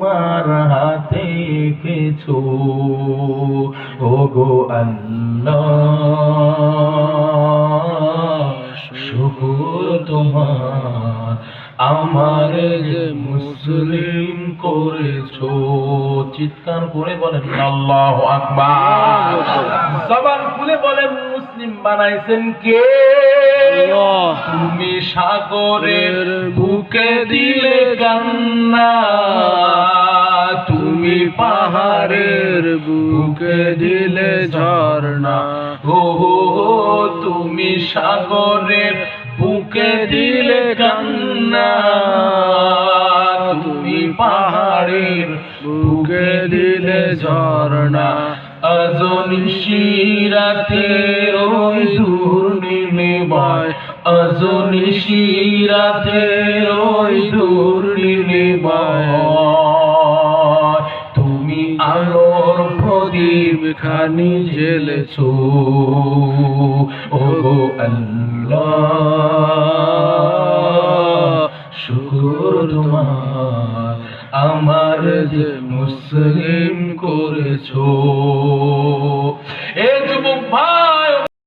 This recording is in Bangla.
তোমার হাতে কিছু ওগো আল্লাহ শুকর তোমার আমার যে মুসলিম করেছো। চিৎকার করে বলেন আল্লাহু আকবার। জবান খুলে বলেন মুসলিম বানাইছেন কে? তুমি সাগরের বুকে দিলে কান্না, তুমি পাহাড়ের বুকে দিলে ঝর্ণা। ও তুমি সাগরের বুকে দিলে কান্না, তুমি পাহাড়ের বুকে দিলে ঝর্ণা। আজনি শিরাতে ওই দূর নীলিমায়, আজনি শিরাতে ওই দূর নীলিমায় তুমি আলোর প্রদীপ খানি জ্বেলেছো। ওগো আল্লাহ শুকর তোমার আমার যে মুসলিম করেছো। এ যুবক ভাই